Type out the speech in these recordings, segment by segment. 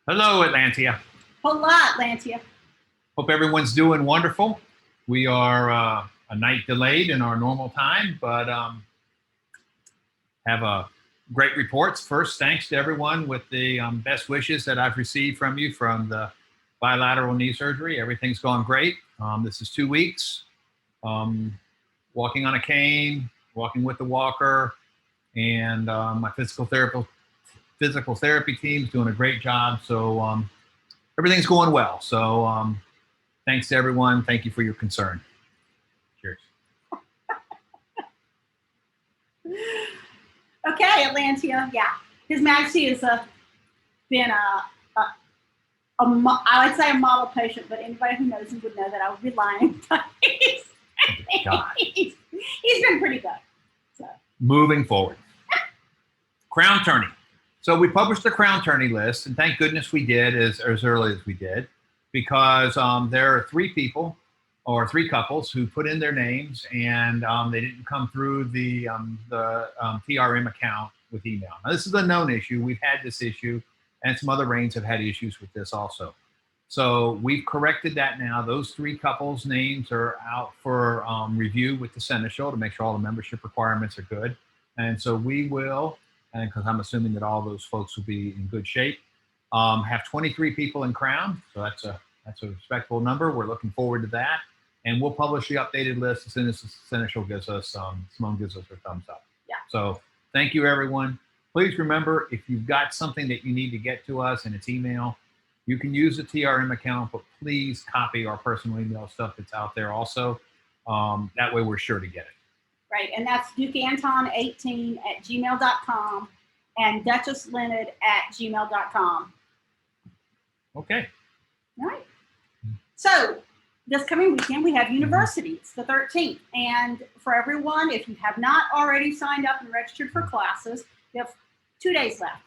Hello, Atlantia. Hola, Atlantia. Hope everyone's doing wonderful. We are a night delayed in our normal time, but have great reports. First, thanks to everyone with the best wishes that I've received from you from the bilateral knee surgery. Everything's gone great. This is 2 weeks. Um, Walking on a cane, walking with the walker, and my physical therapy team's doing a great job. So everything's going well. So thanks to everyone. Thank you for your concern. Cheers. Okay, Atlantia. Yeah, His Majesty has been I would say a model patient, but anybody who knows him would know that I would be lying. He's been pretty good. So. Moving forward. Crown turning. So we published the crown turning list, and thank goodness we did as early as we did, because there are 3 people or 3 couples who put in their names, and they didn't come through the TRM account with email. Now, this is a known issue. We've had this issue, and some other reigns have had issues with this also. So we've corrected that now. Those 3 couples' names are out for review with the Seneschal to make sure all the membership requirements are good. And so we will, and because I'm assuming that all those folks will be in good shape, have 23 people in crown. So that's a respectable number. We're looking forward to that. And we'll publish the updated list as soon as the Seneschal gives us, Simone gives us her thumbs up. Yeah. So thank you, everyone. Please remember, if you've got something that you need to get to us and it's email, you can use the TRM account, but please copy our personal email stuff that's out there also. That way we're sure to get it. Right, and that's dukeanton18@gmail.com and duchessleonard@gmail.com. Okay. All right. So this coming weekend, we have university. It's the 13th. And for everyone, if you have not already signed up and registered for classes, you have 2 days left.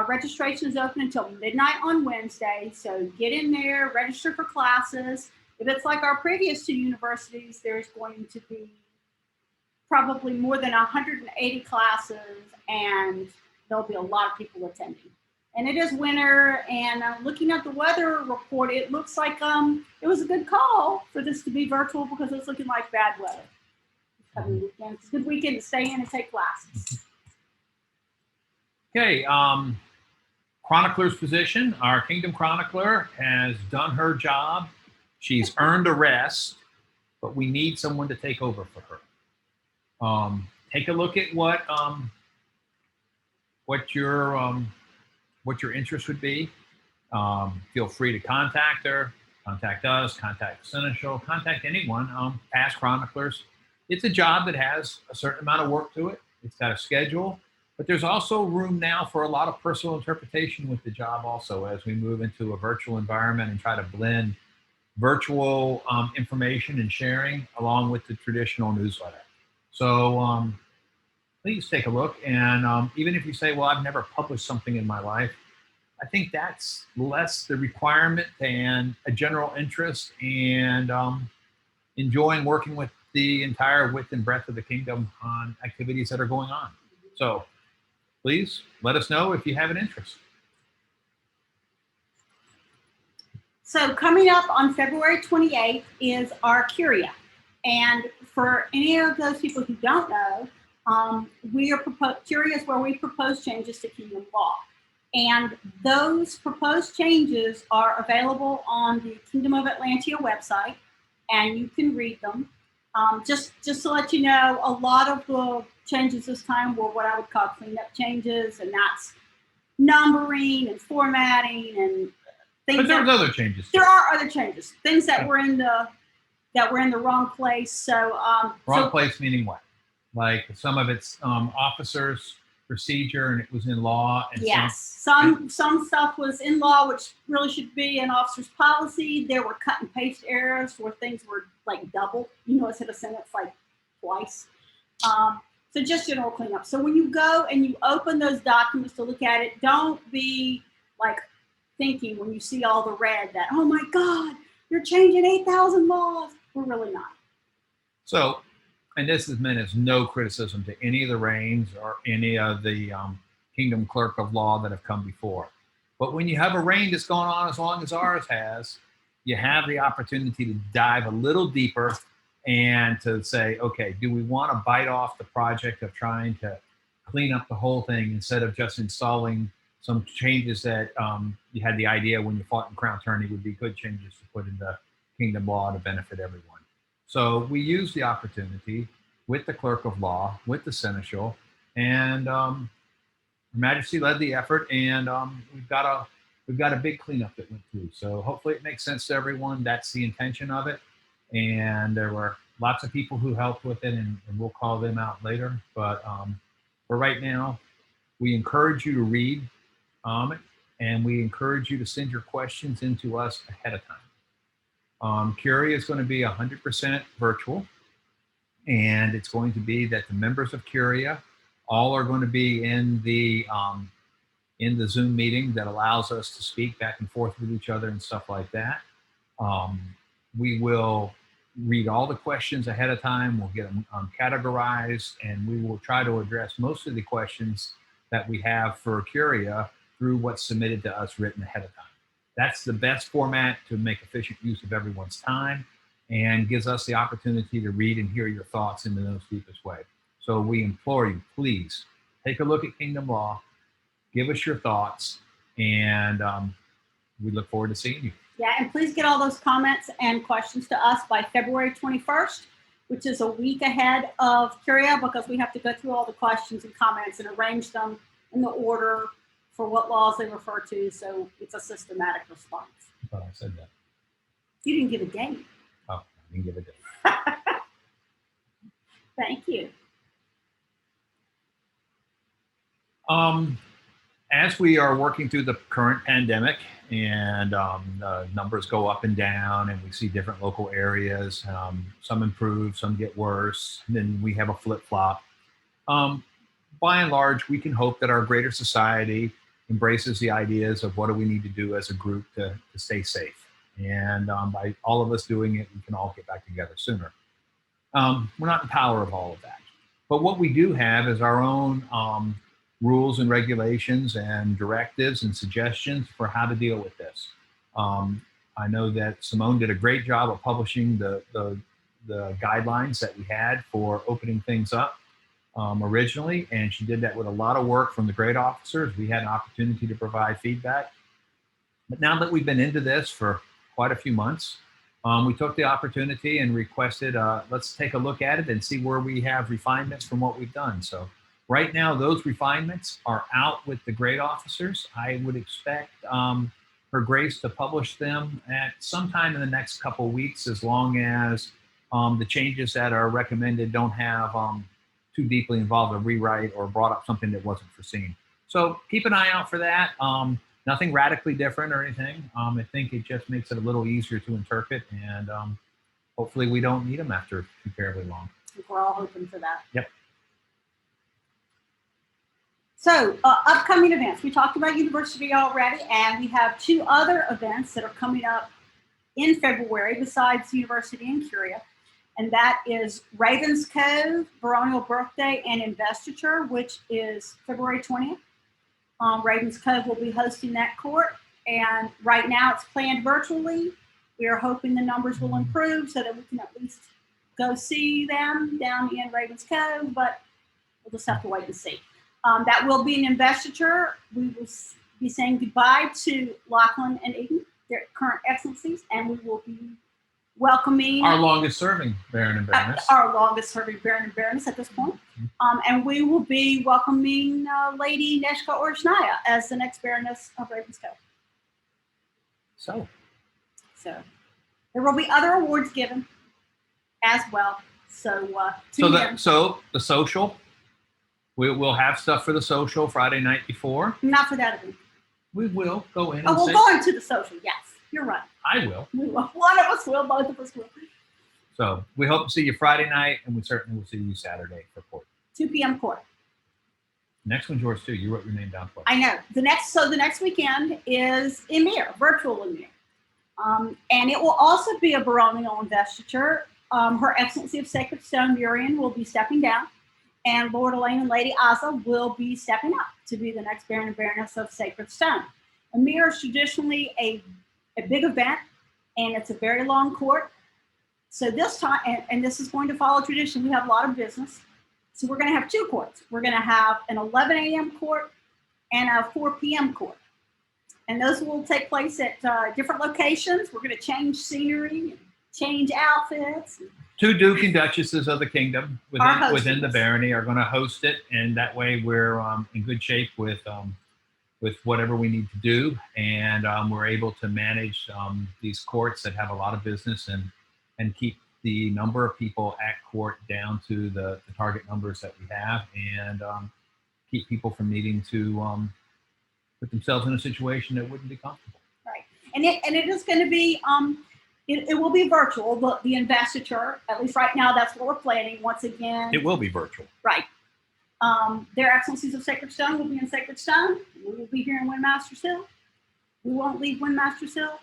Registration is open until midnight on Wednesday. So get in there, register for classes. If it's like our previous 2 universities, there's going to be probably more than 180 classes, and there'll be a lot of people attending. And it is winter, and looking at the weather report, it looks like it was a good call for this to be virtual because it's looking like bad weather. It's a good weekend to stay in and take classes. Okay, Chronicler's position. Our Kingdom Chronicler has done her job. She's earned a rest, but we need someone to take over for her. Take a look at what your interest would be. Feel free to contact her, contact us, contact Seneschal, contact anyone, past chroniclers. It's a job that has a certain amount of work to it. It's got a schedule, but there's also room now for a lot of personal interpretation with the job also as we move into a virtual environment and try to blend virtual information and sharing along with the traditional newsletter. So please take a look. And even if you say, well, I've never published something in my life, I think that's less the requirement than a general interest and enjoying working with the entire width and breadth of the kingdom on activities that are going on. So please let us know if you have an interest. So coming up on February 28th is our Curia. And for any of those people who don't know, Curia is where we propose changes to kingdom law. And those proposed changes are available on the Kingdom of Atlantia website, and you can read them. Just to let you know, a lot of the changes this time were what I would call cleanup changes, and that's numbering and formatting and things. But there's other changes. There are other changes, things that were in the wrong place. So wrong place meaning what? Like some of it's officers procedure and it was in law. And yes, some stuff was in law, which really should be an officer's policy. There were cut and paste errors where things were like double, instead of sentence like twice. So just general cleanup. So when you go and you open those documents to look at it, don't be like thinking when you see all the red that, oh my God, you're changing 8,000 laws. We're really not. So, and this is meant as no criticism to any of the reigns or any of the kingdom clerk of law that have come before. But when you have a reign that's going on as long as ours has, you have the opportunity to dive a little deeper and to say, okay, do we want to bite off the project of trying to clean up the whole thing instead of just installing some changes that you had the idea when you fought in Crown Tourney would be good changes to put into Kingdom Law to benefit everyone. So we used the opportunity with the Clerk of Law, with the Seneschal, and Her Majesty led the effort, and we've got a big cleanup that went through. So hopefully it makes sense to everyone. That's the intention of it. And there were lots of people who helped with it, and we'll call them out later. But for right now, we encourage you to read, and we encourage you to send your questions into us ahead of time. Curia is going to be 100% virtual, and it's going to be that the members of Curia all are going to be in the Zoom meeting that allows us to speak back and forth with each other and stuff like that. We will read all the questions ahead of time. We'll get them categorized, and we will try to address most of the questions that we have for Curia through what's submitted to us written ahead of time. That's the best format to make efficient use of everyone's time and gives us the opportunity to read and hear your thoughts in the most deepest way. So we implore you, please take a look at Kingdom Law, give us your thoughts, and we look forward to seeing you. Yeah, and please get all those comments and questions to us by February 21st, which is a week ahead of Curia, because we have to go through all the questions and comments and arrange them in the order for what laws they refer to, so it's a systematic response. I thought I said that. You didn't give a date. Oh, I didn't give a date. Thank you. As we are working through the current pandemic and numbers go up and down and we see different local areas, some improve, some get worse, and then we have a flip-flop. By and large, we can hope that our greater society embraces the ideas of what do we need to do as a group to stay safe. And by all of us doing it, we can all get back together sooner. We're not in power of all of that. But what we do have is our own rules and regulations and directives and suggestions for how to deal with this. I know that Simone did a great job of publishing the guidelines that we had for opening things up originally, and she did that with a lot of work from the grade officers. We had an opportunity to provide feedback. But now that we've been into this for quite a few months, we took the opportunity and requested, let's take a look at it and see where we have refinements from what we've done. So right now, those refinements are out with the grade officers. I would expect Her Grace to publish them at sometime in the next couple of weeks, as long as the changes that are recommended don't have too deeply involved a rewrite or brought up something that wasn't foreseen. So keep an eye out for that. Nothing radically different or anything. I think it just makes it a little easier to interpret, and hopefully we don't need them after too terribly long. We're all hoping for that. Yep. So upcoming events, we talked about university already, and we have 2 other events that are coming up in February besides university and Curia, and that is Ravens Cove, Baronial Birthday, and Investiture, which is February 20th. Ravens Cove will be hosting that court, and right now it's planned virtually. We are hoping the numbers will improve so that we can at least go see them down in Ravens Cove, but we'll just have to wait and see. That will be an investiture. We will be saying goodbye to Lachlan and Eden, their current excellencies, and we will be welcoming our longest serving Baron and Baroness. Our longest serving Baron and Baroness at this point. And we will be welcoming Lady Neshka Orshnaya as the next Baroness of Ravens Cove. So there will be other awards given as well. So the social. We'll have stuff for the social Friday night before. Not for that event. We will go in. Oh, we'll go into the social. Yes, you're right. I will. We will. One of us will. Both of us will. So we hope to see you Friday night, and we certainly will see you Saturday for court. 2 p.m. court. Next one's yours too. You wrote your name down for us. I know. The next weekend is Emir, virtual Emir, and it will also be a baronial investiture. Her Excellency of Sacred Stone, Murian, will be stepping down. And Lord Elaine and Lady Aza will be stepping up to be the next Baron and Baroness of Sacred Stone. A mirror is traditionally a big event, and it's a very long court. So this time, and this is going to follow tradition, we have a lot of business. So we're going to have two courts. We're going to have an 11 a.m. court and a 4 p.m. court. And those will take place at different locations. We're going to change scenery, change outfits. Two Duke and Duchesses of the Kingdom within the this. barony are going to host it, and that way we're in good shape with whatever we need to do, and we're able to manage these courts that have a lot of business and keep the number of people at court down to the target numbers that we have, and keep people from needing to put themselves in a situation that wouldn't be comfortable. Right, and it is going to be it will be virtual. The investiture, at least right now, that's what we're planning. Once again, It will be virtual. right. Their Excellencies of Sacred Stone will be in Sacred Stone. We will be here in Windmaster's Hill. We won't leave Windmaster's Hill.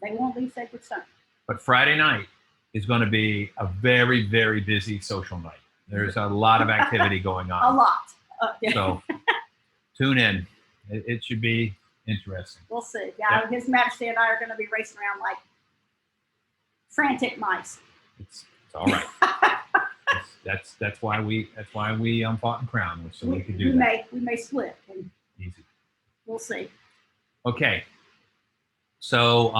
They won't leave Sacred Stone. But Friday night is going to be a very, very busy social night. There's a lot of activity going on. A lot. Yeah. So tune in. It should be interesting. We'll see. Yeah, His Majesty and I are going to be racing around like frantic mice. It's all right. That's why we fought in Crown, so we could do that. We may split. And Easy. we'll see. Okay. So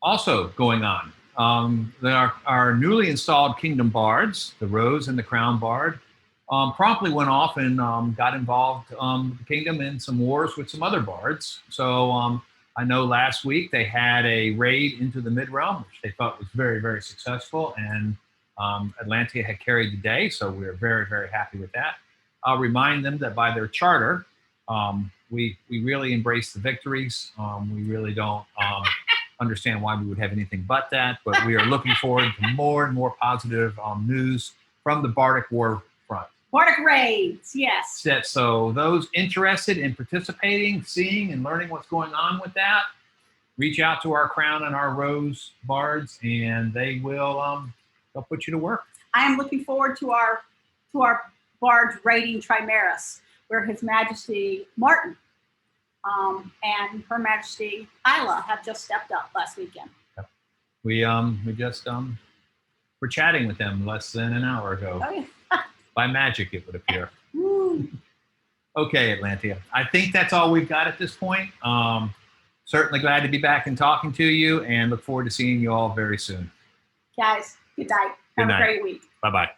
also going on, our newly installed Kingdom Bards, the Rose and the Crown Bard, promptly went off and got involved with the Kingdom in some wars with some other bards. So I know last week they had a raid into the Mid-Realm, which they thought was very, very successful, and Atlantia had carried the day, so we were very, very happy with that. I'll remind them that by their charter, we really embrace the victories. We really don't understand why we would have anything but that, but we are looking forward to more and more positive news from the Bardic War front. Bardic raids, yes. So those interested in participating, seeing, and learning what's going on with that, reach out to our Crown and our Rose Bards, and they will they'll put you to work. I am looking forward to our bards raiding Trimaris, where His Majesty Martin and Her Majesty Isla have just stepped up last weekend. Yep. We just were chatting with them less than an hour ago. Oh, yeah. By magic, it would appear. Woo. Okay, Atlantia. I think that's all we've got at this point. Certainly glad to be back and talking to you, and look forward to seeing you all very soon. Guys, good night. Have a great week. Bye-bye.